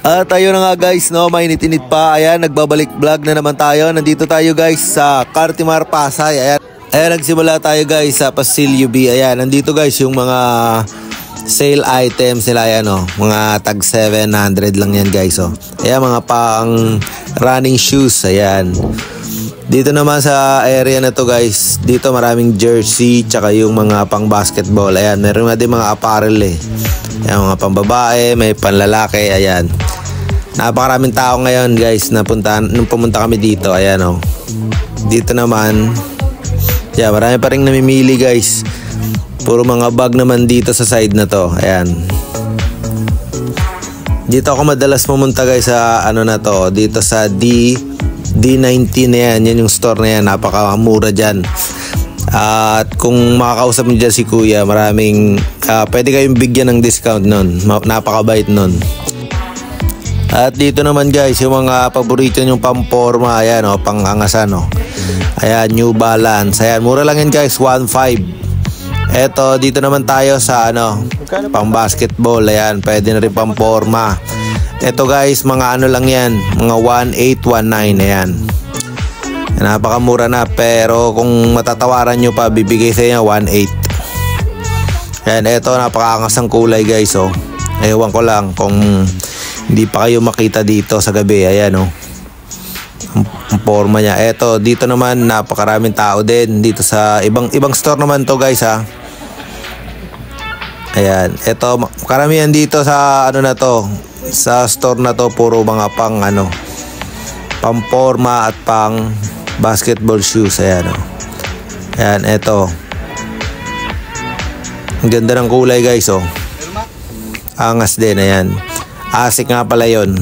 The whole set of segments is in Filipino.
At tayo na nga guys, no, mainit-init pa. Ayan, nagbabalik vlog na naman tayo. Nandito tayo guys sa Cartimar, Pasay. Ayan, nagsimula tayo guys sa Pasil UB. Ayan, nandito guys yung mga sale items nila. Ayan, oh, mga tag 700 lang yan guys. Oh. Ayan, mga pang running shoes. Ayan. Dito naman sa area na to guys, dito maraming jersey, tsaka yung mga pang basketball. Ayan, meron na din mga apparel eh. Ayan, mga pang babae, may panlalaki. Ayan. Napakaraming tao ngayon guys nung pumunta kami dito. Ayan o. Dito naman, yeah, marami pa rin namimili guys. Puro mga bag naman dito sa side na to. Ayan. Dito ako madalas pumunta guys sa ano na to. Dito sa D19 na yan. Yan yung store na yan. Napakamura dyan. At kung makakausap nyo dyan si Kuya, maraming pwede kayong bigyan ng discount nun. Napakabait nun. At dito naman guys, yung mga paborito nyong pamporma, ayan o, pangangasan o. Ayan, New Balance. Ayan, mura lang yan guys, 1.5. Eto, dito naman tayo sa ano, pang basketball. Ayan, pwede na rin pamporma. Eto guys, mga ano lang yan, mga 1.8, 1.9. Ayan. Napakamura na, pero kung matatawaran nyo pa, bibigay sa inyo 1.8. Ayan, eto, napakaangas ang kulay guys o. Ewan ko lang kung hindi pa kayo makita dito sa gabi. Ayan o, ang forma niya. Eto, dito naman napakaraming tao din. Dito sa ibang store naman to guys ha. Ayan, eto, karamihan dito sa ano na to, sa store na to, puro mga pang ano, pang forma at pang basketball shoes. Ayan o. Ayan, eto, ang ganda ng kulay guys o. Angas din. Ayan, Asik nga pala yun.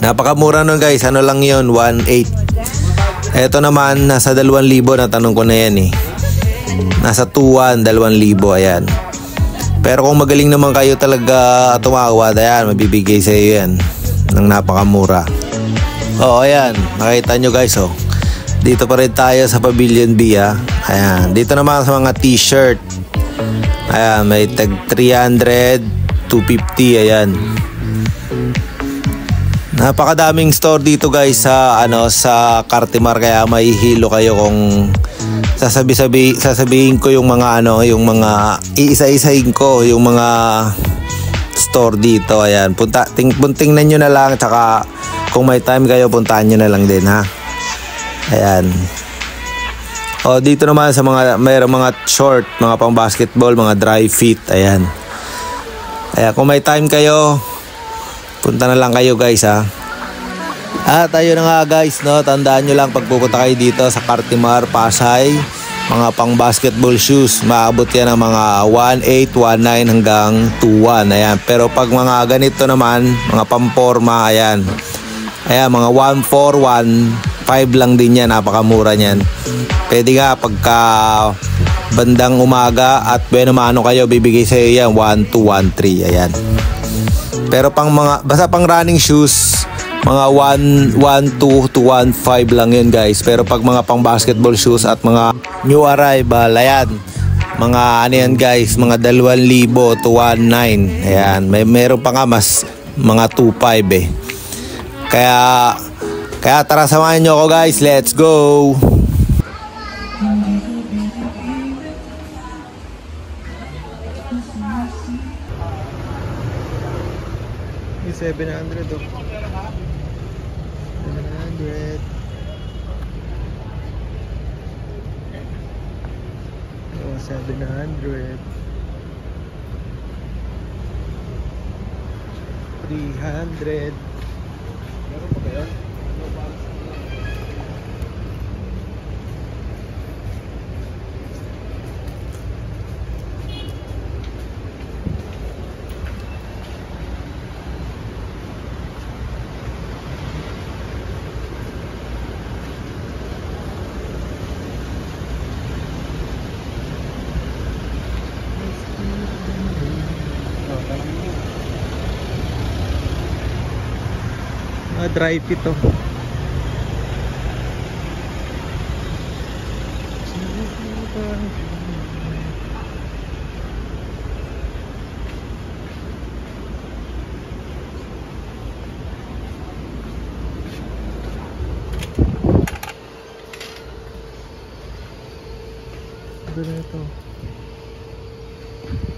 Napakamura nun guys. Ano lang yun, 1.8. Eto naman, nasa 2,000. Natanong ko na yan eh. Nasa 2,100, 2,000. Ayan. Pero kung magaling naman kayo talaga tumawad, ayan, mabibigay sa iyo yan ng napakamura. Oo, ayan, nakita nyo guys oh. Dito pa rin tayo sa Pavilion B ha. Ayan, dito naman sa mga t-shirt. Ayan, may tag 300, 250. Ayan. Napakadaming store dito guys sa ano, sa Cartimar, kaya may hilo kayo kung sasabihin ko yung mga ano, yung mga iisa-isahin ko yung mga store dito. Ayan, tingnan nyo na lang, tsaka kung may time kayo, puntahan nyo na lang din ha. Ayan. O, dito naman sa mga mayroong mga short, mga pang basketball, mga dry fit. Ayan. Kaya kung may time kayo, punta na lang kayo guys ha. At tayo na nga guys, no, tandaan nyo lang pag pupunta kayo dito sa Cartimar, Pasay, mga pang basketball shoes, maabot yan ng mga 1.8, 1.9 hanggang 2.1. Ayan. Pero pag mga ganito naman, mga pamporma, ayan, ayan, mga 1.4, 1.5 lang din yan. Napakamura niyan. Pwede nga pagka bandang umaga at bueno mano kayo, bibigay sa iyo yan 1.2, 1.3. Ayan. Pero pang mga, basta pang running shoes, mga 1.2 to 1.5 lang yun guys. Pero pag mga pang basketball shoes at mga new arrival, ayan, mga ano yan guys, mga 2,000 to 1.9. Ayan, meron pa nga mas mga 2.5 eh. Kaya tara, samahan nyo ako guys, let's go. 700 oh. 700. Oh, 700. 300. Meron pa ba yan? Dry fit to.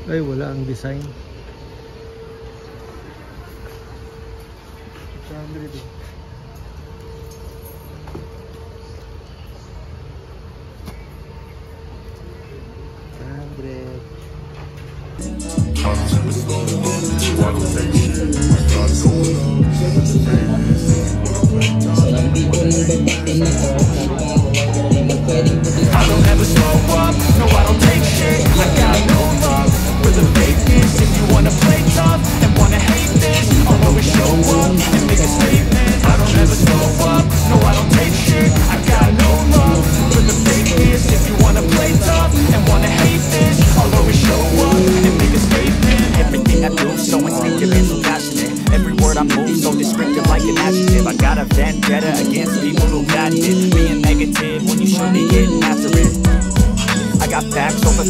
Ay, wala ang design. 800 eh. I don't ever slow up, no I don't take shit. I got no love for the fakeness. If you wanna play tough and wanna hate this, I'll always show up and make a statement. I don't ever slow up, no I don't take shit. I got no love for the fakeness. If you wanna play tough and wanna hate this, I'll always show up and make a statement. Everything I do so instinctive and so passionate. Every word I move so descriptive like an adjective. I got a vendetta against people who patented being negative when you should be getting after it. I got facts over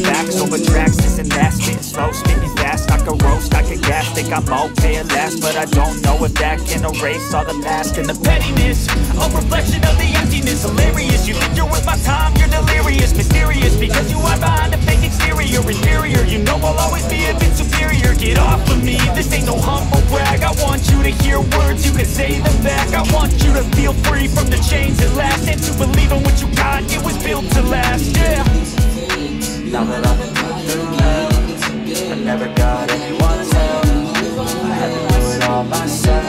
tracks, this and that. Spitting slow, spitting fast, I can roast, I can gas. Think I'm okay at last, but I don't know if that can erase all the past and the pettiness. A reflection of the emptiness, hilarious. You think you're worth my time, you're delirious. Mysterious, because you are behind a fake exterior. Inferior, you know I'll always be a bit superior. Get off of me, this ain't no humble brag. I want you to hear words, you can say them back. I want you to feel free from the chains that last, and to believe in what you got, it was built to last, yeah. Now that I've been through hell, I never got anyone's help. I had to do it all myself.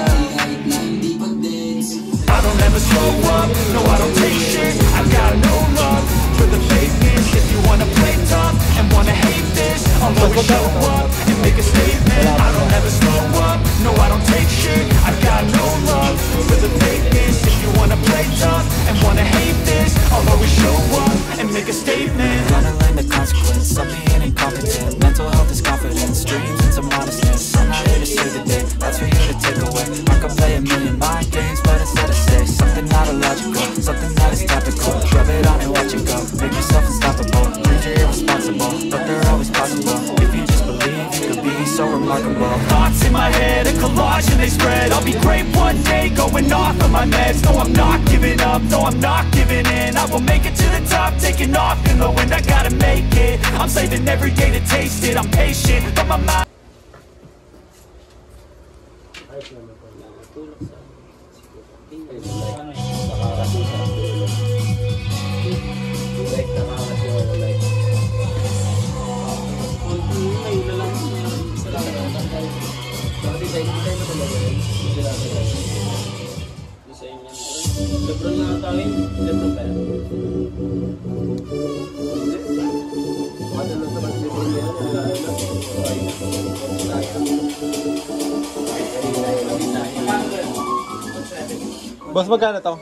I don't ever slow up, no I don't take shit. I got no love for the fakeness. If you wanna play tough and wanna hate this, I'll always show up and make a statement. I don't ever slow up, no I don't take shit. I got no love for the fakeness. If you wanna play tough and wanna hate this, I'll always show up and make a statement. Gonna learn the consequence of being incompetent. Mental health is confidence, dreams into modestness. I'm not here to save the day, that's for you to take away. I could play a million mind games, but instead I say something not illogical, something that is topical. Rub it on and watch it go, make yourself unstoppable. Dreams are irresponsible, but they're always possible. If you just believe, you could be so remarkable. Thoughts in my head, a collage and they spread. I'll be great one day, going off of my meds. No, I'm not giving up, no, I'm not giving in. I will make it to the top, taking off in the wind. I gotta make it, I'm saving every day to taste it. I'm patient, but my mind. Lebron na tawin, Lebron pa yan. Madalas naman si Lebron yan. Boss, magkano to?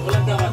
Walang dapat.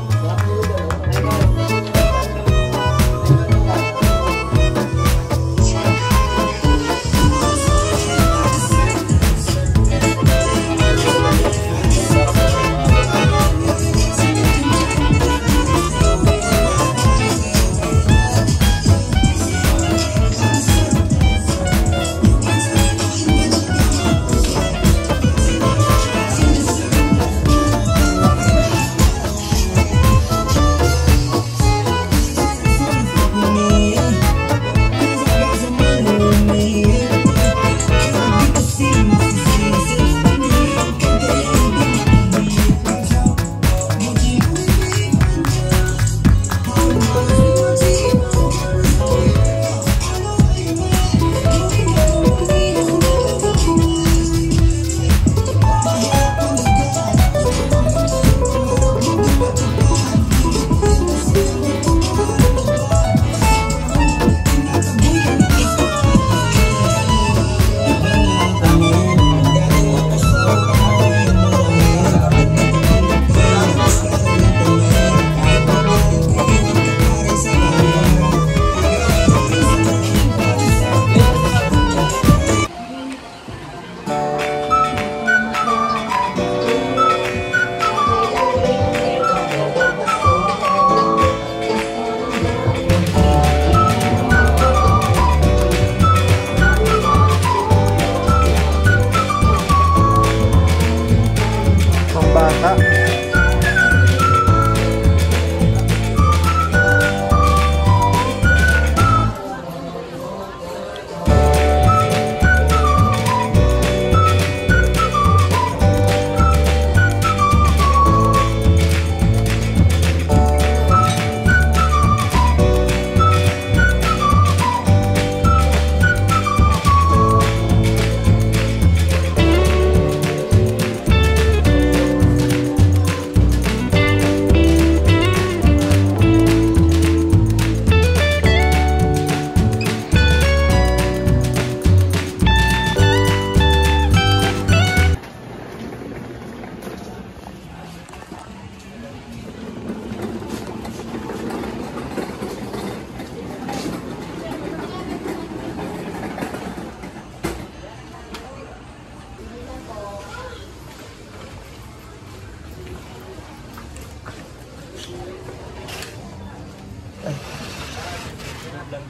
Pero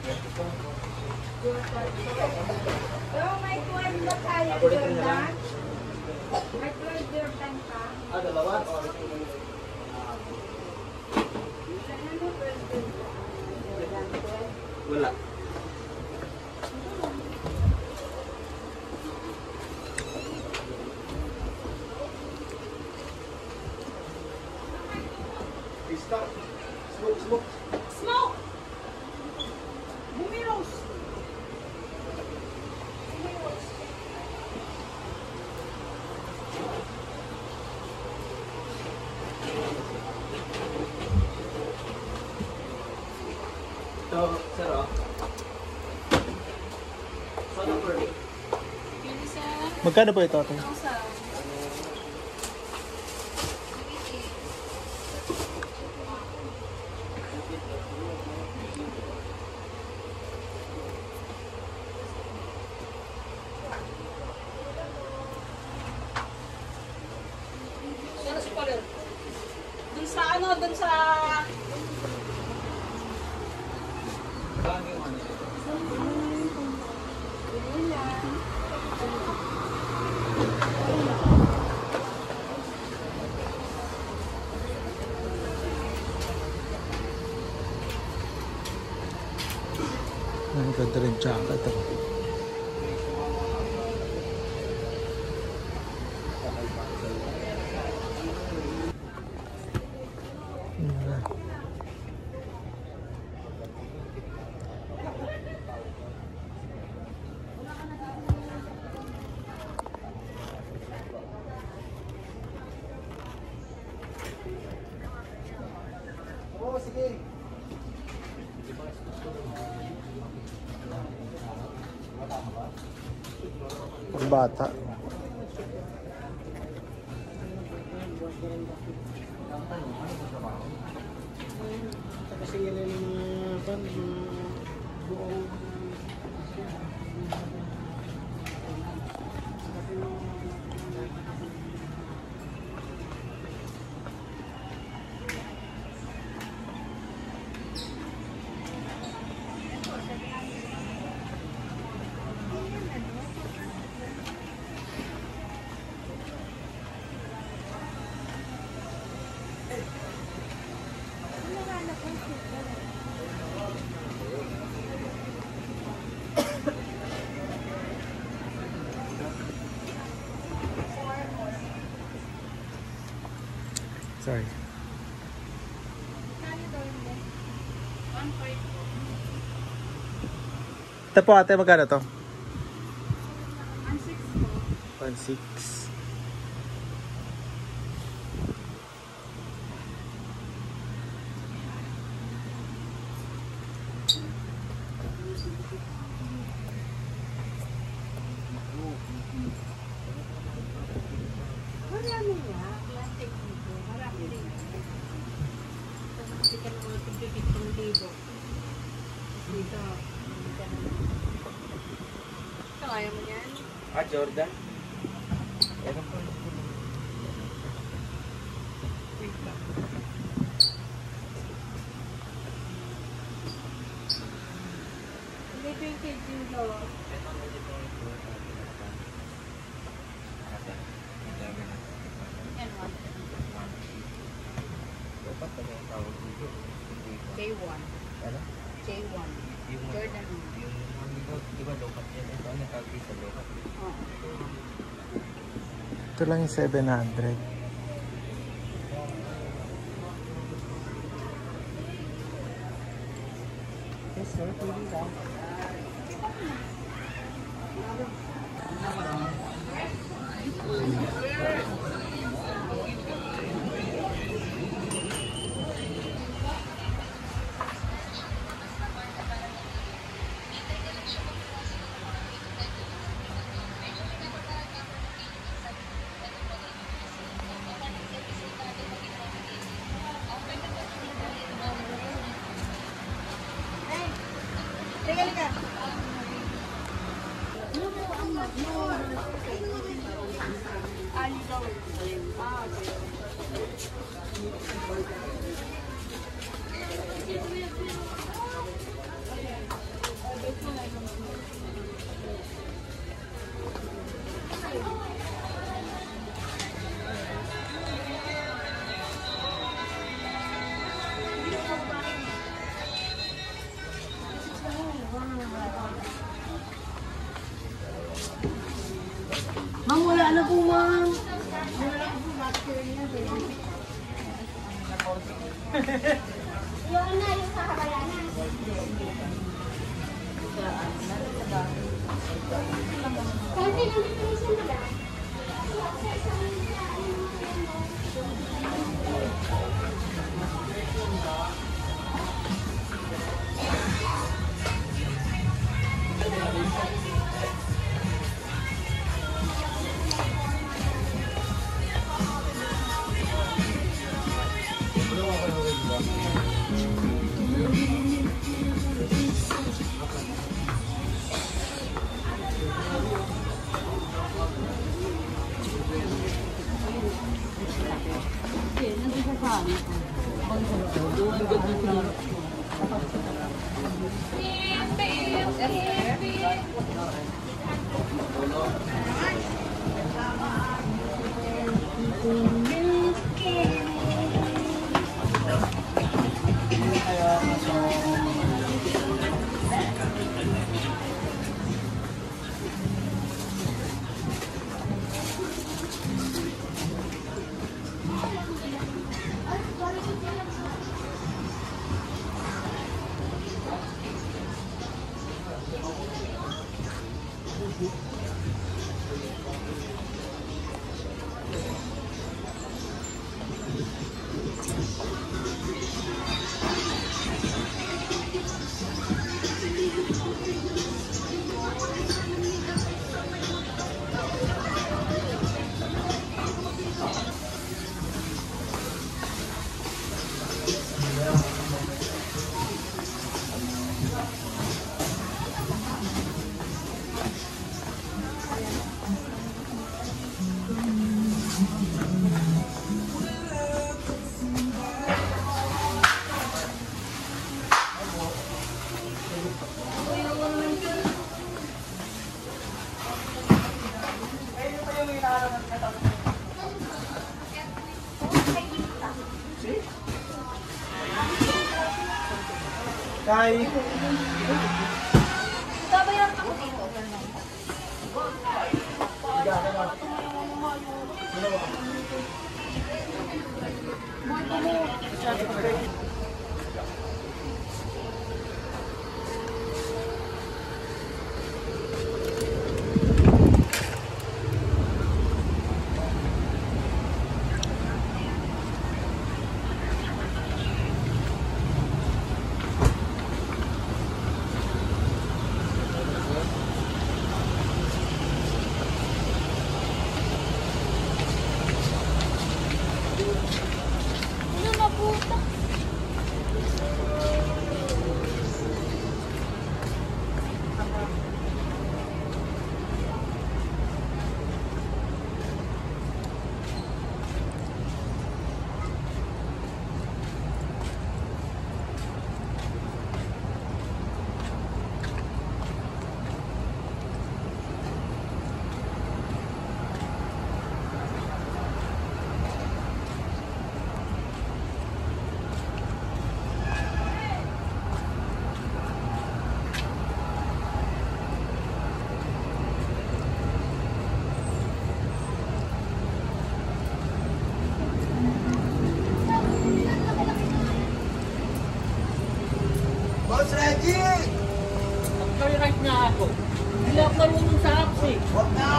may 12 ba tayo, Jordan? May 12 Jordan pa? Dalawa? Ano 12 Jordan? Wala. Smoke! Bumiros! Ito, sir, oh. Saan ang per? Magkano po ito? Ate? Dun sa ano, dun sa... Ang ganda rin jacket. Oo, sige. Ang bata. Kasi yan yung mga buong Sorry. Ito po ate, magkano to? 1.6. Marami nga. Plastic dito. Marami rin. Kasi ka naman tigpipit ng libo. Dito. Ito, ayaw mo yan? Jordan. Meron pa. Wait lang. Hindi ko yung kids yung low. Yan, one. Dapat na yung tawag dito. J1. Ano? J1. Yung Jordan. di ba lokat yan? Ito ang natawag sa lokat. Oh. Ito lang yung 700. Yes sir, pwede lang. Teka, teka. Ali daw. Ah, okay. Ma'am, wala na po, ma'am. Yung na, yung sa Habayanan. Konti lang dito yung sila. Kay... Babayaran ako dito. Ano na puta? Boss Reggie! Mag-right na ako. Hindi ako marunong sa apps eh. Huwag na!